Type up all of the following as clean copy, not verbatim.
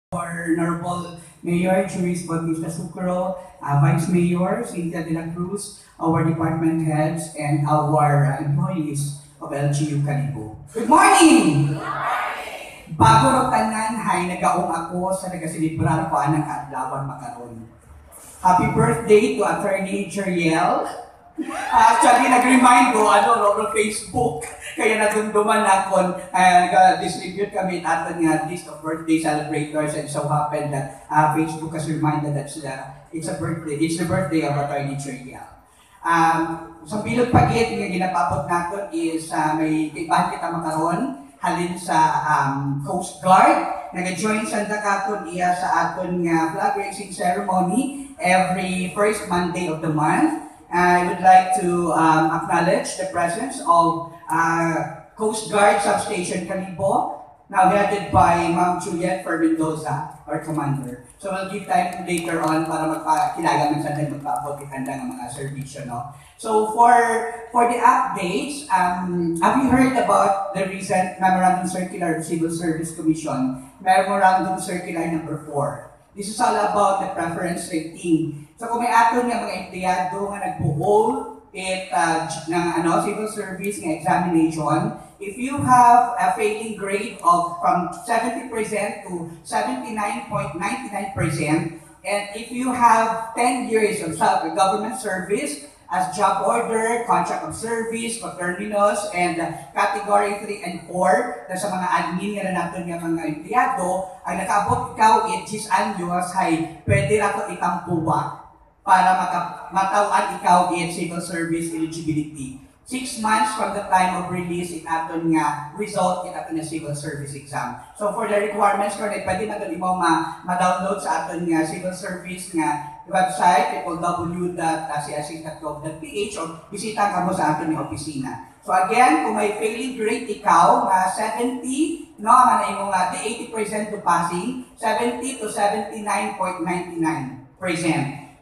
our Honorable Mayor Juris Bautista Sucro, Vice Mayor Cynthia de la Cruz, our department heads, and our employees of LGU Calibo. Good morning! Bago ro tanan, hay nagaong ako sa nagasilibrar pa ng Adlawan Makaron. Happy birthday to Attorney Jeriel. Actually, nag-remind ko, no, Facebook. Kaya nadumduman ako, distribute kami aton nga list of birthday celebrators, and so happened that Facebook has reminded that it's the birthday of Attorney Jeriel. Sa bilog pagit nga ginapapot natin is may kaibahan kita makaroon halin sa Coast Guard. Nag-join sa katon iya sa aton nga flag raising ceremony every first Monday of the month. I would like to acknowledge the presence of Coast Guard Substation Calibo, now headed by Ma'am Juliet Mendoza, our commander. So we'll give time later on para magpakilala man sa atin magpapagkikanda ng mga servisyo. No? So for the updates, have you heard about the recent Memorandum Circular of Civil Service Commission, Memorandum Circular number 4? This is all about the preference rating. So kung may aton nga mga empleyado nga nagbuhol ng civil service nga examination, if you have a failing grade of from 70% to 79.99%, and if you have 10 years of government service as job order, contract of service, coterminous, and category 3 and 4, na sa mga admin nga na natin nga mga empleyado, ang nakaabot ikaw 8 anyos, ay pwede rato itampuwa para matawan ikaw in civil service eligibility. 6 months from the time of release, aton nga result in aton nga civil service exam. So for the requirements ko, pwede na doon mo ma-download sa aton nga civil service nga website, www.csc.gov.ph, o bisita ka mo sa aton nga opisina. So again, kung may failing grade ikaw, 70, no, manay mo nga, 80% to passing, 70 to 79.99%.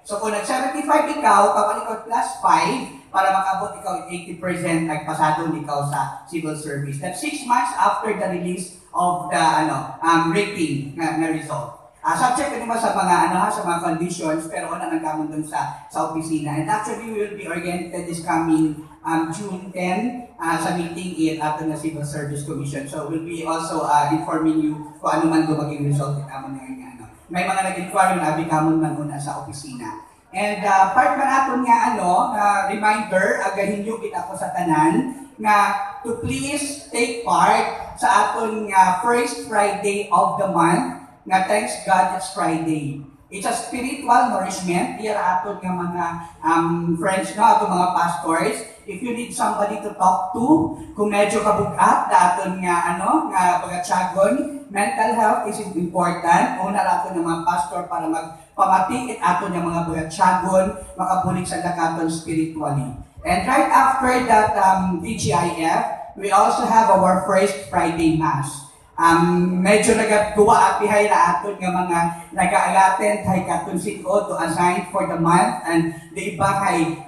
So kung nag-75 ikaw, kapag ikaw plus 5, para makabot ikaw 80% nagpasado ikaw sa civil service. That's 6 months after the release of the rating na result. Subject ko naman sa mga sa mga conditions, pero una nagkamon dun sa opisina. And actually, we will be oriented this coming June 10 sa meeting at the Civil Service Commission. So we'll be also informing you kung ano man maging result naman ngayon. May mga nag-inquire na bikamon man una sa opisina. And part man aton nga reminder, agahin nyo kita ko sa tanan, nga to please take part sa aton nga first Friday of the month, nga thanks God it's Friday. It's a spiritual nourishment. Iya aton nga mga friends aton mga pastors. If you need somebody to talk to, kung medyo kabugat na aton nga pagatsyagon, mental health is important. Una aton nga mga pastor para magpamati aton nga mga pagatsyagon, makabulig sa dakaton spiritually. And right after that DGIF, we also have our first Friday Mass. Medyo nagatuwa at pihay na aton nga mga nag-a-attend hay katon siko to assign for the month, and the iba kay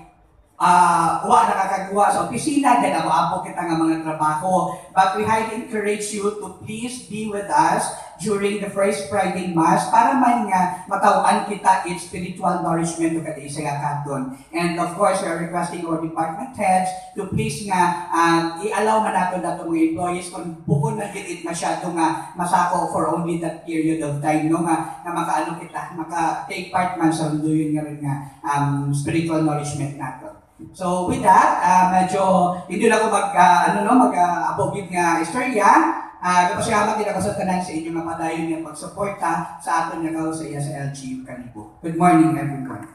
nakakagawa sa opisina, then abo kita nga mga trabaho. But we highly encourage you to please be with us during the first Friday Mass para man nga matawan kita its spiritual nourishment o kada isa katon. And of course, we are requesting our department heads to please nga i-allow man natin mga employees kung bukod na gilit masyado nga masako for only that period of time, no, nga makaano kita, maka-take part man sa duyon nga rin nga spiritual nourishment natin. So with that, medyo hindi na ako mag-abogid nga istorya. Kapasyamat din ako sa tanan sa inyong mapadayon nga pagsuporta sa aton nga kausa sa LGU Calibo. Good morning, everyone.